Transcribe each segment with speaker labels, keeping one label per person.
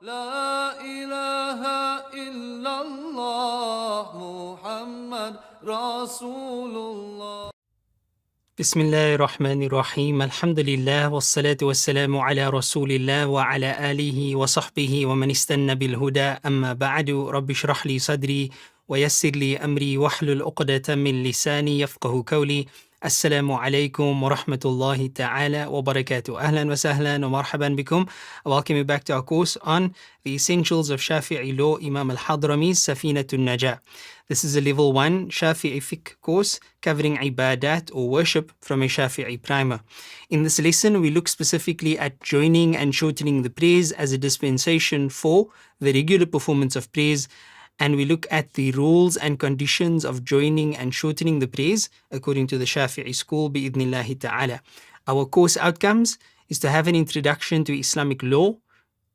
Speaker 1: لا إله إلا الله محمد رسول الله.
Speaker 2: بسم الله الرحمن الرحيم. الحمد لله والصلاة والسلام على رسول الله وعلى آله وصحبه ومن استنى بالهدى. أما بعد، رب اشرح لي صدري ويسر لي أمري واحلل عقدة من لساني يفقه قولي. السلام عليكم ورحمة الله تعالى وبركاته. أهلا وسهلا ومرحبا بكم. Welcome you back to our course on the essentials of Shafi'i law, Imam al-Hadrami's Safina al-Najat. This is a level 1 Shafi'i fiqh course covering ibadat or worship from a Shafi'i primer. In this lesson, we look specifically at joining and shortening the prayers as a dispensation for the regular performance of prayers, and we look at the rules and conditions of joining and shortening the prayers according to the Shafi'i school, bi'idhnillahi ta'ala. Our course outcomes is to have an introduction to Islamic law,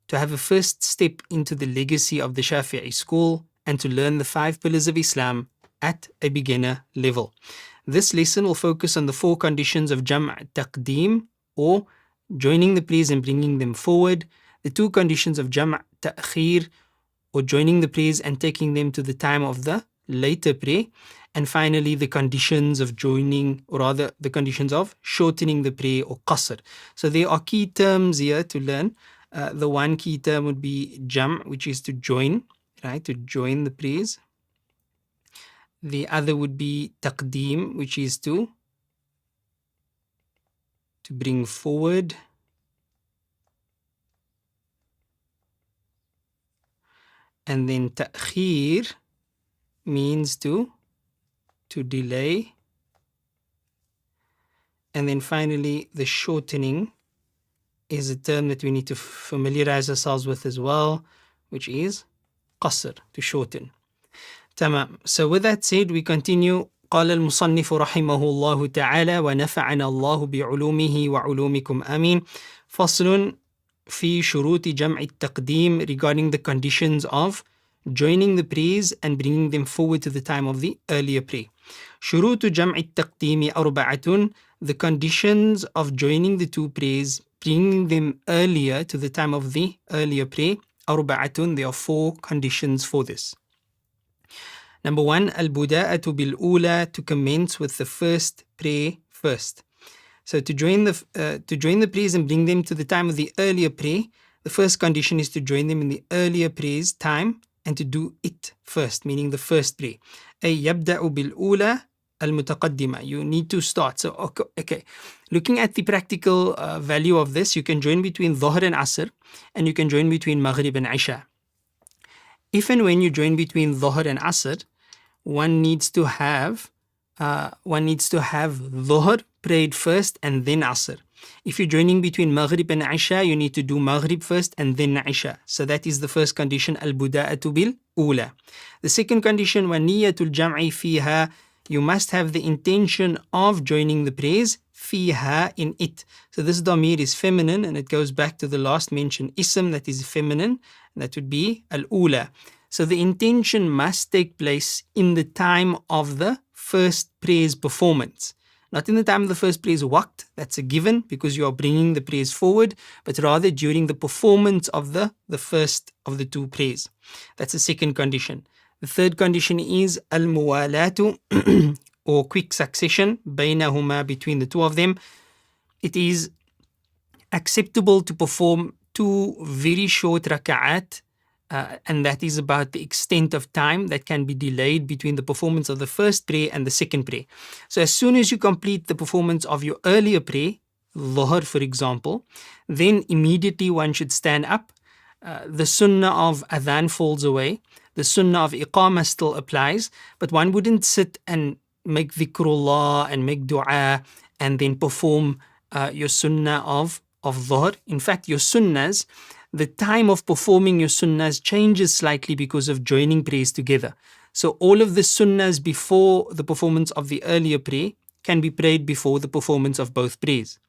Speaker 2: to have a first step into the legacy of the Shafi'i school, and to learn the 5 pillars of Islam at a beginner level. This lesson will focus on the 4 conditions of Jam' taqdeem, or joining the prayers and bringing them forward, the 2 conditions of Jam' ta'khir, or joining the prayers and taking them to the time of the later prayer, and finally the conditions of joining, or rather the conditions of shortening the prayer, or qasr. So there are key terms here to learn. The one key term would be jam', which is to join, right, to join the prayers. The other would be taqdeem, which is to bring forward. And then ta'khir means to delay. And then finally, the shortening is a term that we need to familiarize ourselves with as well, which is qasr, to shorten. Tamam. So with that said, we continue. قال المصنف رحمه الله تعالى ونفعنا الله بعلومه وعلومكم آمين. فصل في شروط جمع التقديم, regarding the conditions of joining the prayers and bringing them forward to the time of the earlier prayer. شروط جمع التقديم أربعة. The conditions of joining the 2 prayers, bringing them earlier to the time of the earlier prayer, أربعة. There are 4 conditions for this. Number 1, البداءة بالأولى, to commence with the first prayer first. So to join the prayers and bring them to the time of the earlier prayer, the first condition is to join them in the earlier prayer's time and to do it first, meaning the first prayer. أي يبدأ بالأولى المتقدمة. You need to start. So okay. Looking at the practical value of this, you can join between Dhuhr and Asr, and you can join between Maghrib and Isha. If and when you join between Dhuhr and Asr, one needs to have Dhuhr prayed first and then Asr. If you're joining between Maghrib and Isha, you need to do Maghrib first and then Isha. So that is the first condition, al-buda'atu bil-ula. The second condition, wa niyatul jam'i fiha, you must have the intention of joining the prayers, fiha, in it. So this damir is feminine, and it goes back to the last mentioned ism that is feminine, and that would be al-ula. So the intention must take place in the time of the first prayer's performance. Not in the time of the first prayer's waqt, that's a given because you are bringing the prayers forward, but rather during the performance of the first of the 2 prayers. That's the second condition. The third condition is al-muwalatu, or quick succession, baynahuma, between the 2 of them. It is acceptable to perform 2 very short raka'at, and that is about the extent of time that can be delayed between the performance of the first prayer and the second prayer. So as soon as you complete the performance of your earlier prayer, Dhuhr for example, then immediately one should stand up. The sunnah of adhan falls away. The sunnah of iqamah still applies, but one wouldn't sit and make dhikrullah and make dua and then perform your sunnah of Dhuhr. In fact, your sunnahs, the time of performing your sunnahs changes slightly because of joining prayers together. So all of the sunnahs before the performance of the earlier prayer can be prayed before the performance of both prayers.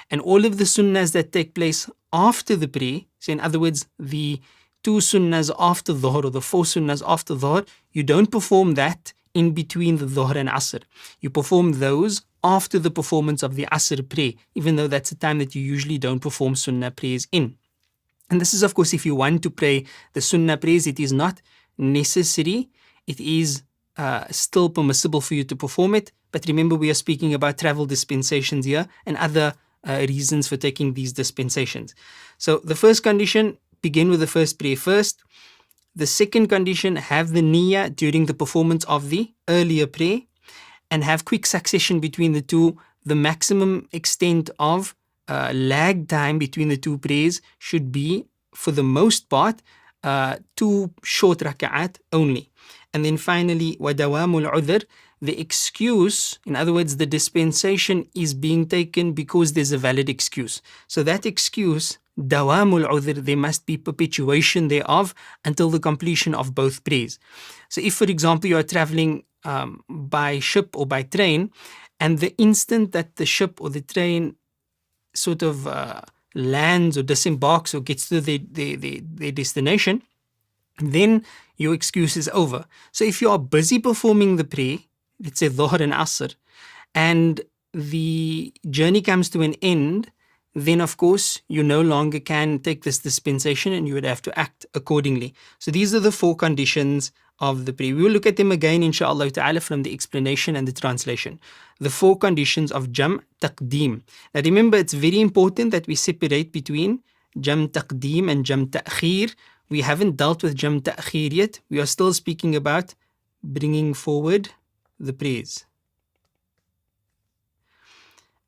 Speaker 2: And all of the sunnahs that take place after the prayer, so in other words, the 2 sunnahs after Dhuhr, or the 4 sunnahs after Dhuhr, you don't perform that in between the Dhuhr and Asr. You perform those after the performance of the Asr prayer, even though that's a time that you usually don't perform sunnah prayers in. And this is, of course, if you want to pray the sunnah prayers, it is not necessary. It is still permissible for you to perform it. But remember, we are speaking about travel dispensations here and other reasons for taking these dispensations. So the first condition, begin with the first prayer first. The second condition, have the niyyah during the performance of the earlier prayer, and have quick succession between the two. The maximum extent of lag time between the two prayers should be, for the most part, 2 short raka'at only. And then finally, وَدَوَامُ الْعُذْرِ, the excuse, in other words, the dispensation is being taken because there's a valid excuse. So that excuse, dawamul udhr, there must be perpetuation thereof until the completion of both prayers. So if, for example, you are traveling by ship or by train, and the instant that the ship or the train sort of lands or disembarks or gets to their destination, then your excuse is over. So if you are busy performing the prayer, let's say Dhuhr and Asr, and the journey comes to an end, then of course you no longer can take this dispensation and you would have to act accordingly. So these are the 4 conditions of the prayer. We will look at them again, inshallah ta'ala, from the explanation and the translation. The 4 conditions of Jam' Taqdeem. Now remember, it's very important that we separate between Jam' Taqdeem and Jam' Ta'khir. We haven't dealt with Jam' Ta'khir yet. We are still speaking about bringing forward the prayers.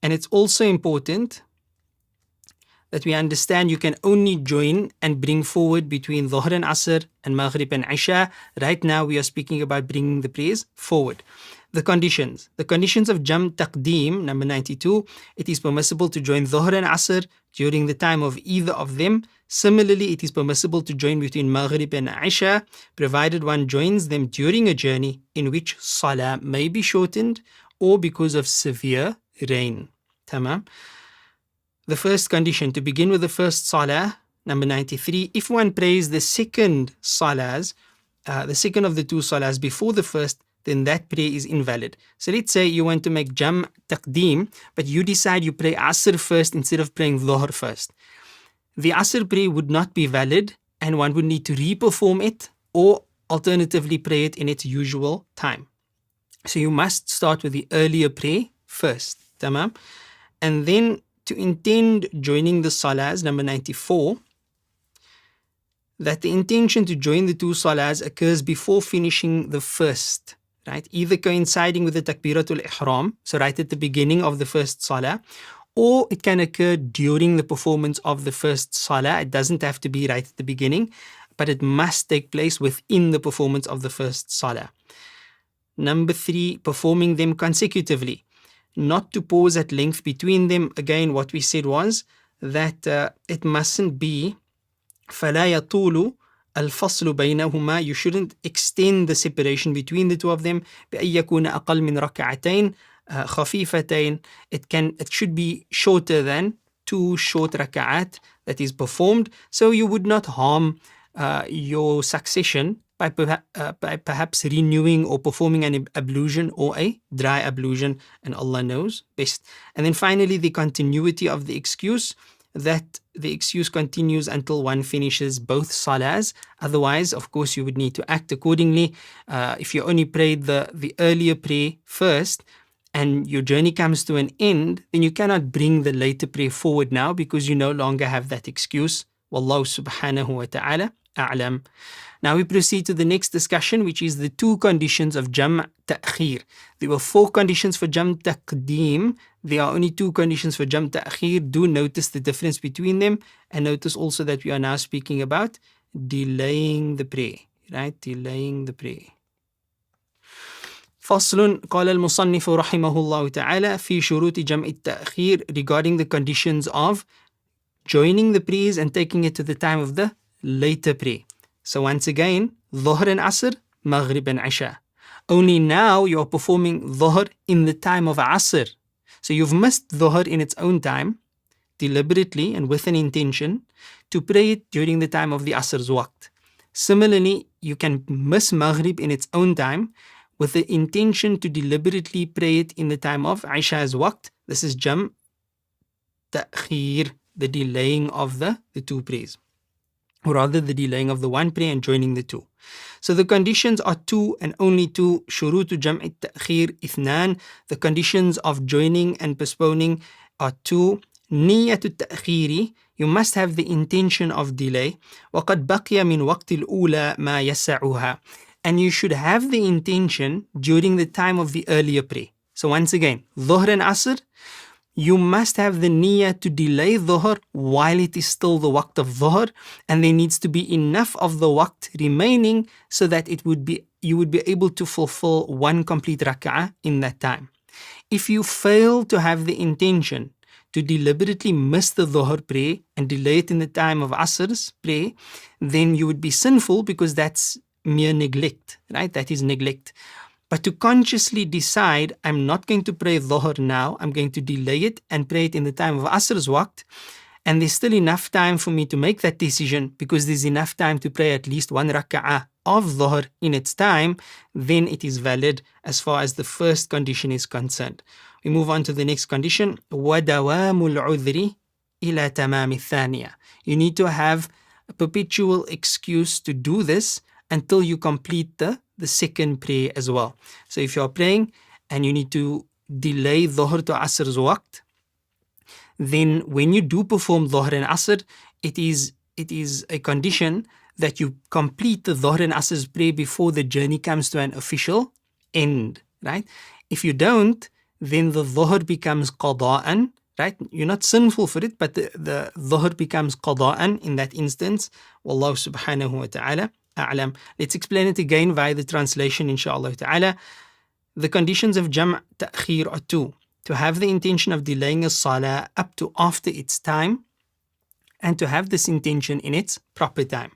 Speaker 2: And it's also important that we understand you can only join and bring forward between Dhuhr and Asr and Maghrib and Isha. Right now we are speaking about bringing the prayers forward. The conditions. The conditions of Jam' Taqdeem, number 92, it is permissible to join Dhuhr and Asr during the time of either of them. Similarly, it is permissible to join between Maghrib and Isha, provided one joins them during a journey in which Salah may be shortened or because of severe rain. Tamam. The first condition, to begin with the first Salah, number 93, if one prays the second Salahs, the second of the 2 Salahs before the first, then that prayer is invalid. So let's say you want to make Jam' Taqdeem, but you decide you pray Asr first instead of praying Dhuhr first. The Asr prayer would not be valid and one would need to re-perform it or alternatively pray it in its usual time. So you must start with the earlier prayer first. Tamam? And then to intend joining the Salahs, number 94, that the intention to join the 2 Salahs occurs before finishing the first, right? Either coinciding with the Takbiratul Ihram, so right at the beginning of the first Salah, or it can occur during the performance of the first Salah. It doesn't have to be right at the beginning, but it must take place within the performance of the first Salah. Number 3, performing them consecutively, not to pause at length between them. Again, what we said was that it mustn't be فَلَا يَطُولُ الْفَصْلُ بَيْنَهُمَا. You shouldn't extend the separation between the 2 of them. بأن يكون أقل من ركعتين خفيفتين. It should be shorter than 2 short raka'at that is performed. So you would not harm your succession by perhaps renewing or performing an ablution or a dry ablution, and Allah knows best. And then finally, the continuity of the excuse, that the excuse continues until one finishes both salahs. Otherwise, of course, you would need to act accordingly. If you only prayed the earlier prayer first and your journey comes to an end, then you cannot bring the later prayer forward now because you no longer have that excuse. Wallahu subhanahu wa ta'ala a'lam. Now we proceed to the next discussion, which is the 2 conditions of Jam' Ta'khir. There were 4 conditions for Jam' Taqdeem. There are only 2 conditions for Jam' Ta'khir. Do notice the difference between them, and notice also that we are now speaking about delaying the prayer, right? Delaying the prayer. فصل قال المصنف رحمه الله تعالى في شروط جمع التأخير, regarding the conditions of joining the prayers and taking it to the time of the later prayer. So once again, Dhuhr and Asr, Maghrib and Isha. Only now you are performing Dhuhr in the time of Asr. So you've missed Dhuhr in its own time, deliberately and with an intention, to pray it during the time of the Asr's waqt. Similarly, you can miss Maghrib in its own time with the intention to deliberately pray it in the time of Isha's waqt. This is Jam' Ta'khir, the delaying of the 2 prayers. or rather the delaying of the one prayer and joining the two. So the conditions are two and only two. شروط جمع التأخير اثنان. The conditions of joining and postponing are two. نية التأخير, you must have the intention of delay. وقد بقي من وقت الأولى ما يسعها. And you should have the intention during the time of the earlier prayer. So once again, Dhuhr and Asr, you must have the niyyah to delay Dhuhr while it is still the waqt of Dhuhr, and there needs to be enough of the waqt remaining so that you would be able to fulfill one complete rak'ah in that time. If you fail to have the intention to deliberately miss the Dhuhr prayer and delay it in the time of Asr's prayer, then you would be sinful because that's mere neglect, right? That is neglect. But to consciously decide, I'm not going to pray Dhuhr now, I'm going to delay it and pray it in the time of Asr's waqt, and there's still enough time for me to make that decision because there's enough time to pray at least one rak'ah of Dhuhr in its time, then it is valid as far as the first condition is concerned. We move on to the next condition. وَدَوَامُ الْعُذْرِ إِلَى تَمَامِ الثَّانِيَةِ. You need to have a perpetual excuse to do this until you complete the second prayer as well. So if you are praying and you need to delay Dhuhr to Asr's waqt, then when you do perform Dhuhr and Asr, it is a condition that you complete the Dhuhr and Asr's prayer before the journey comes to an official end, right? If you don't, then the Dhuhr becomes qada'an, right? You're not sinful for it, but the Dhuhr becomes qada'an in that instance. Wallahu subhanahu wa ta'ala a'lam. Let's explain it again via the translation, inshallah ta'ala. The conditions of jam' ta'khir are two. To have the intention of delaying a salah up to after its time, and to have this intention in its proper time.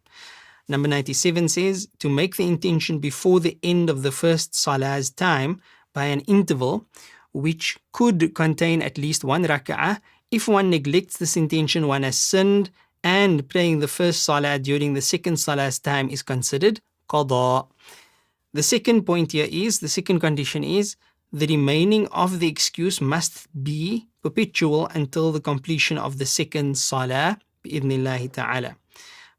Speaker 2: Number 97 says, to make the intention before the end of the first salah's time by an interval which could contain at least one rak'ah. If one neglects this intention, one has sinned, and praying the first salah during the second salah's time is considered qada. The second point here is, the second condition is, the remaining of the excuse must be perpetual until the completion of the second salah, bi'idhnillahi ta'ala.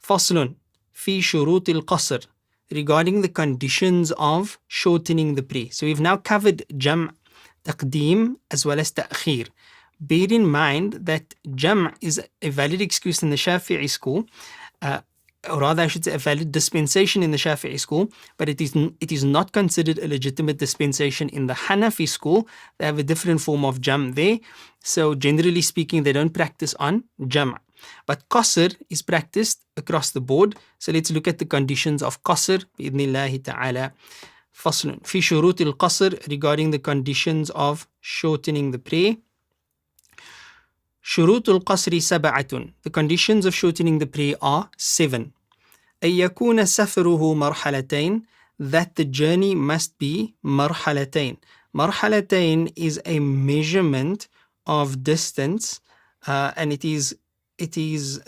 Speaker 2: Faslun fi shurut al-qasr, regarding the conditions of shortening the prayer. So we've now covered jam', taqdeem, as well as ta'khir. Bear in mind that jam' is a valid excuse in the Shafi'i school, or rather I should say a valid dispensation in the Shafi'i school, but it is not considered a legitimate dispensation in the Hanafi school. They have a different form of jam' there. So generally speaking, they don't practice on jam'. But qasr is practiced across the board. So let's look at the conditions of qasr, bi'idhnillahi ta'ala. Faslun fi shurut al-qasr, regarding the conditions of shortening the prayer. شروط القصر سبعة. The conditions of shortening the prayer are 7. أن يكون سفره مرحلتين, that the journey must be مرحلتين. مرحلتين is a measurement of distance, and it is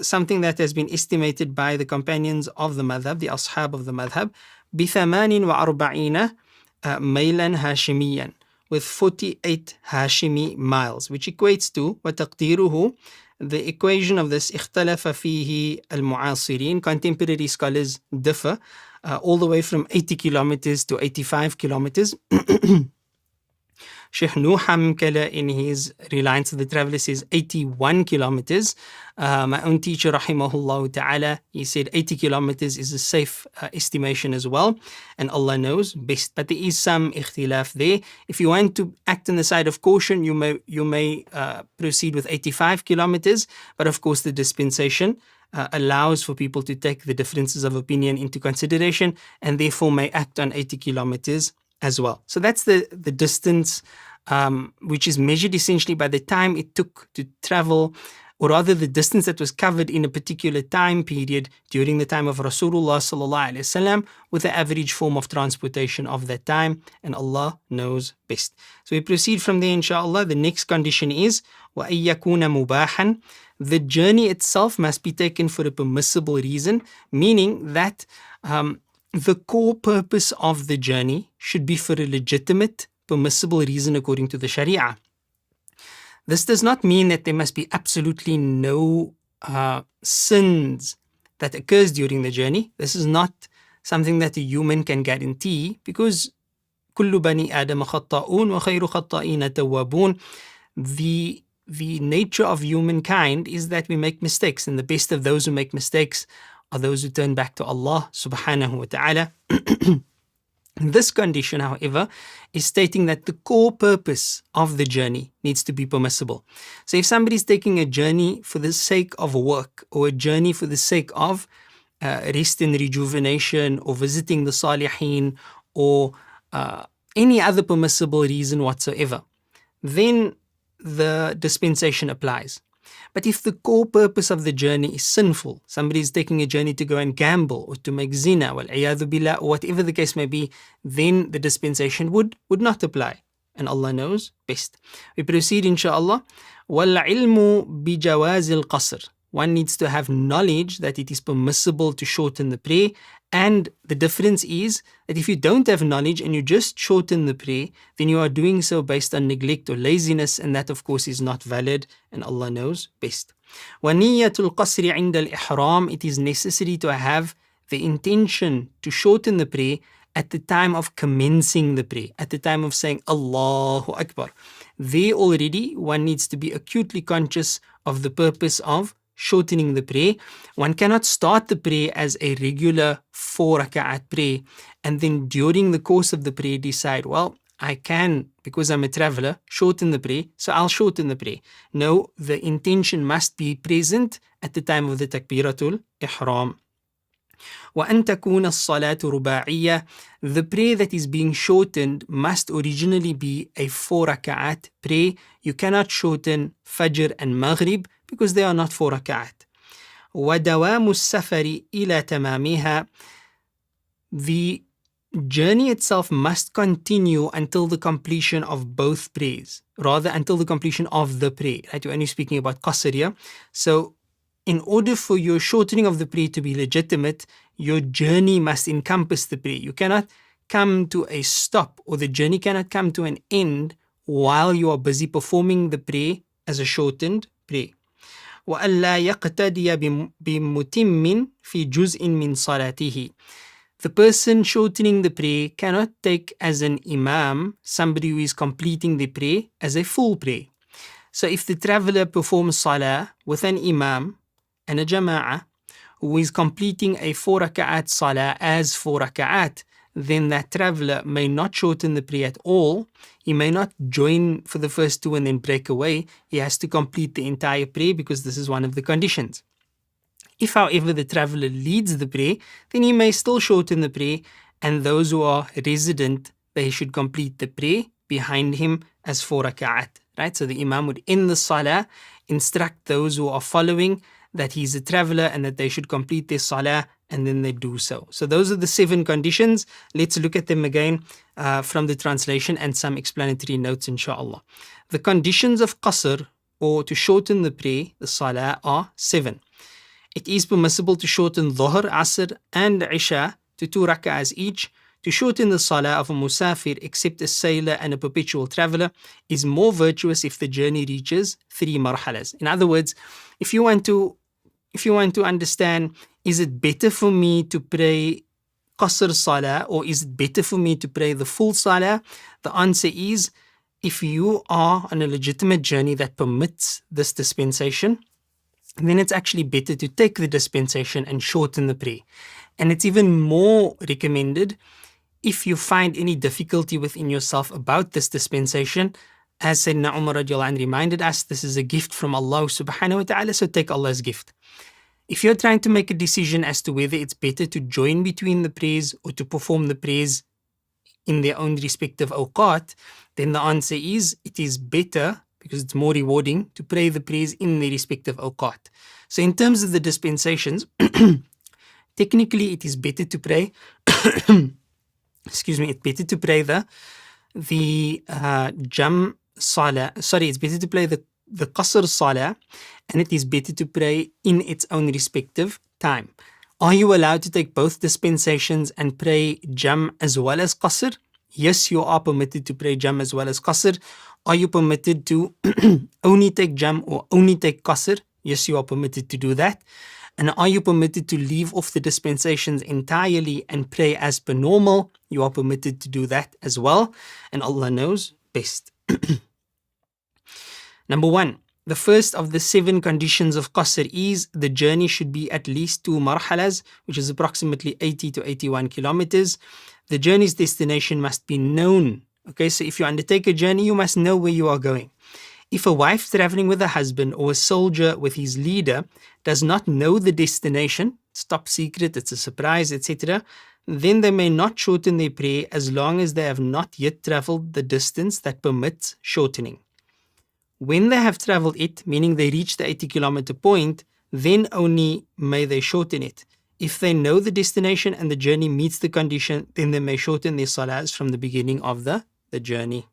Speaker 2: something that has been estimated by the companions of the madhab, the ashab of the madhab, ب48 ميلا هاشميا, with 48 Hashimi miles, which equates to وتقديره, the equation of this اختلف فيه المعاصرين, contemporary scholars differ, all the way from 80 kilometers to 85 kilometers. Shaykh Hamkala in his Reliance of the Traveler says 81 kilometers. My own teacher, rahimahullah ta'ala, he said 80 kilometers is a safe estimation as well, and Allah knows best. But there is some ikhtilaf there. If you want to act on the side of caution, you may proceed with 85 kilometers, but of course the dispensation allows for people to take the differences of opinion into consideration, and therefore may act on 80 kilometers as well. So that's the distance, which is measured essentially by the time it took to travel, or rather the distance that was covered in a particular time period during the time of Rasulullah sallallahu alaihi wasallam, with the average form of transportation of that time, and Allah knows best. So we proceed from there, inshallah. The next condition is وَأَن يَكُونَ مُبَاحًا. The journey itself must be taken for a permissible reason, meaning that the core purpose of the journey should be for a legitimate, permissible reason according to the Sharia. This does not mean that there must be absolutely no sins that occurs during the journey. This is not something that a human can guarantee, because كل بني آدم خطاؤون وخير خطائين توابون. The nature of humankind is that we make mistakes, and the best of those who make mistakes are those who turn back to Allah subhanahu wa ta'ala. This condition, however, is stating that the core purpose of the journey needs to be permissible. So if somebody is taking a journey for the sake of work, or a journey for the sake of rest and rejuvenation, or visiting the Salihin, or any other permissible reason whatsoever, then the dispensation applies. But if the core purpose of the journey is sinful, somebody is taking a journey to go and gamble, or to make zina, wal-iyadhu billah, or whatever the case may be, then the dispensation would not apply. And Allah knows best. We proceed, inshaAllah. وَالْعِلْمُ بِجَوَازِ الْقَصْرِ. One needs to have knowledge that it is permissible to shorten the prayer. And the difference is that if you don't have knowledge and you just shorten the prayer, then you are doing so based on neglect or laziness, and that of course is not valid, and Allah knows best. وَنِيَّةُ الْقَصْرِ عِنْدَ الْإِحْرَامِ. It is necessary to have the intention to shorten the prayer at the time of commencing the prayer, at the time of saying Allahu Akbar. There already one needs to be acutely conscious of the purpose of shortening the prayer. One cannot start the prayer as a regular 4 raka'at prayer and then during the course of the prayer decide, well, I can, because I'm a traveler, shorten the prayer, so I'll shorten the prayer. No, the intention must be present at the time of the takbiratul ihram. وَأَن تَكُونَ الصَّلَاةُ رُبَاعِيَّةً. The prayer that is being shortened must originally be a 4 raka'at prayer. You cannot shorten Fajr and Maghrib because they are not 4 raka'at. وَدَوَامُ السَّفَرِ إِلَى تَمَامِهَا. The journey itself must continue until the completion of both prayers, rather until the completion of the prayer. Right? We're only speaking about qasr here. So in order for your shortening of the prayer to be legitimate, your journey must encompass the prayer. You cannot come to a stop, or the journey cannot come to an end while you are busy performing the prayer as a shortened prayer. وَأَلَّا يَقْتَدِيَ بِمُتِمٍّ فِي جُزْءٍ مِّن صَلَاتِهِ. The person shortening the prayer cannot take as an imam somebody who is completing the prayer as a full prayer. So if the traveler performs salah with an imam and a jama'ah who is completing a 4 raka'at salah as 4 raka'at, then that traveler may not shorten the prayer at all. He may not join for the first 2 and then break away. He has to complete the entire prayer because this is one of the conditions. If, however, the traveler leads the prayer, then he may still shorten the prayer, and those who are resident, they should complete the prayer behind him as 4 raka'at. Right? So the imam would end the salah, instruct those who are following that he's a traveler and that they should complete their salah, and then they do so. So those are the 7 conditions. Let's look at them again from the translation and some explanatory notes, inshallah. The conditions of qasr, or to shorten the prayer, the salah, are 7. It is permissible to shorten dhuhr, asr and isha to 2 rak'ahs each. To shorten the salah of a musafir, except a sailor and a perpetual traveler, is more virtuous if the journey reaches 3 marhalas. In other words, if you want to understand, is it better for me to pray qasr salah, or is it better for me to pray the full salah? The answer is, if you are on a legitimate journey that permits this dispensation, then it's actually better to take the dispensation and shorten the prayer. And it's even more recommended if you find any difficulty within yourself about this dispensation. As Sayyidina Umar radiallahu anhu reminded us, this is a gift from Allah subhanahu wa ta'ala, so take Allah's gift. If you're trying to make a decision as to whether it's better to join between the prayers or to perform the prayers in their own respective awqat, then the answer is, it is better, because it's more rewarding, to pray the prayers in their respective awqat. So in terms of the dispensations, technically it is better to pray it's better to pray the jam salah, it's better to pray the qasr salah, and it is better to pray in its own respective time. Are you allowed to take both dispensations and pray jam as well as qasr? Yes, you are permitted to pray jam as well as qasr. Are you permitted to only take jam or only take qasr? Yes, you are permitted to do that. And are you permitted to leave off the dispensations entirely and pray as per normal? You are permitted to do that as well. And Allah knows best. Number 1. The first of the 7 conditions of qasr is the journey should be at least 2 marhalas, which is approximately 80 to 81 kilometers. The journey's destination must be known. Okay, so if you undertake a journey, you must know where you are going. If a wife traveling with a husband or a soldier with his leader does not know the destination, it's top secret, it's a surprise, etc., then they may not shorten their prayer as long as they have not yet traveled the distance that permits shortening. When they have traveled it, meaning they reach the 80-kilometer point, then only may they shorten it. If they know the destination and the journey meets the condition, then they may shorten their salahs from the beginning of the journey.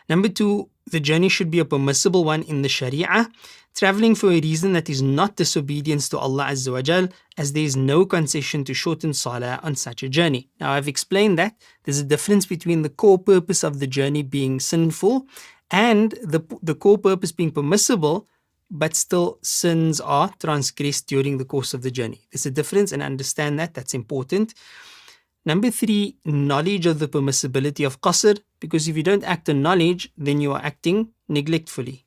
Speaker 2: Number 2, the journey should be a permissible one in the Sharia, traveling for a reason that is not disobedience to Allah Azza wa Jal, as there is no concession to shorten salah on such a journey. Now, I've explained that there's a difference between the core purpose of the journey being sinful and the core purpose being permissible, but still sins are transgressed during the course of the journey. There's a difference, and understand that. That's important. Number 3, knowledge of the permissibility of qasr, because if you don't act on knowledge, then you are acting neglectfully.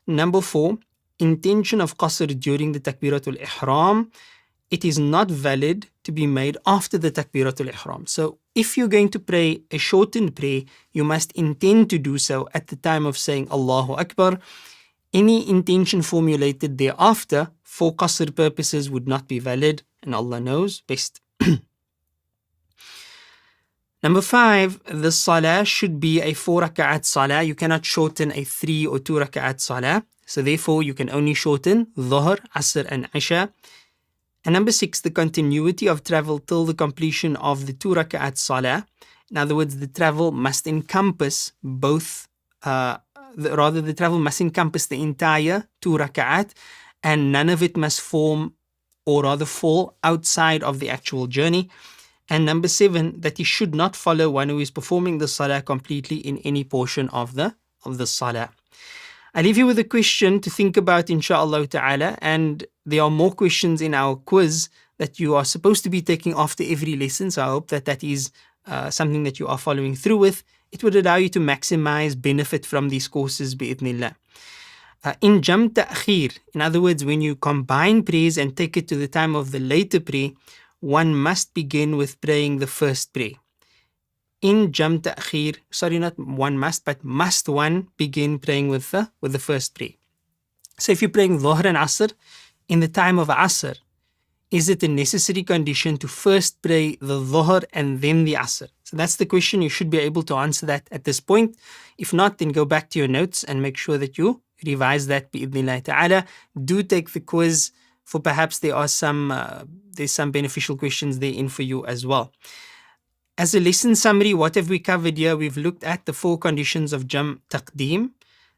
Speaker 2: Number 4, intention of qasr during the takbiratul ihram. It is not valid to be made after the takbiratul ihram. So if you're going to pray a shortened prayer, you must intend to do so at the time of saying Allahu Akbar. Any intention formulated thereafter for qasr purposes would not be valid, and Allah knows best. Number 5, the salah should be a 4 raka'at salah. You cannot shorten a 3 or 2 raka'at salah. So therefore, you can only shorten Dhuhr, Asr and Isha. And number 6, the continuity of travel till the completion of the 2 raka'at salah. In other words, the travel must encompass both, the travel must encompass the entire 2 raka'at, and none of it must form or rather fall outside of the actual journey. And number 7, that he should not follow one who is performing the salah completely in any portion of the salah. I leave you with a question to think about, inshaAllah ta'ala, and there are more questions in our quiz that you are supposed to be taking after every lesson, so I hope that is something that you are following through with. It would allow you to maximize benefit from these courses, bi'idhnillah. In jam ta'khir, in other words, when you combine prayers and take it to the time of the later prayer, one must begin with praying the first prayer. In jam ta'khir, sorry, not one must, but must one begin praying with the first prayer. So if you're praying Dhuhr and Asr, in the time of Asr, is it a necessary condition to first pray the Dhuhr and then the Asr? So that's the question. You should be able to answer that at this point. If not, then go back to your notes and make sure that you revise that bi'idhnillah ta'ala. Do take the quiz, for perhaps there's some beneficial questions there in for you as well. As a lesson summary, what have we covered here? We've looked at the 4 conditions of jam taqdeem,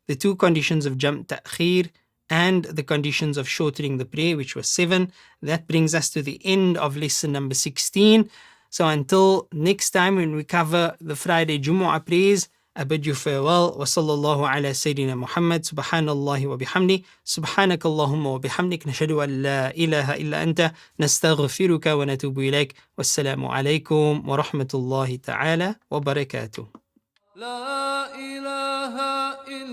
Speaker 2: the 2 conditions of jam ta'khir, and the conditions of shortening the prayer, which was 7. That brings us to the end of lesson number 16. So until next time when we cover the Friday Jumu'ah prayers, I bid you farewell. Wa sallallahu ala Sayyidina Muhammad. Subhanallahi wa bihamdi. Subhanaka Allahumma wa bihamdik. Nashhadu an la ilaha illa anta. Nastaghfiruka wa natubu ilayk. Wassalamu alaykum wa rahmatullahi ta'ala wa barakatuh.
Speaker 1: La ilaha illa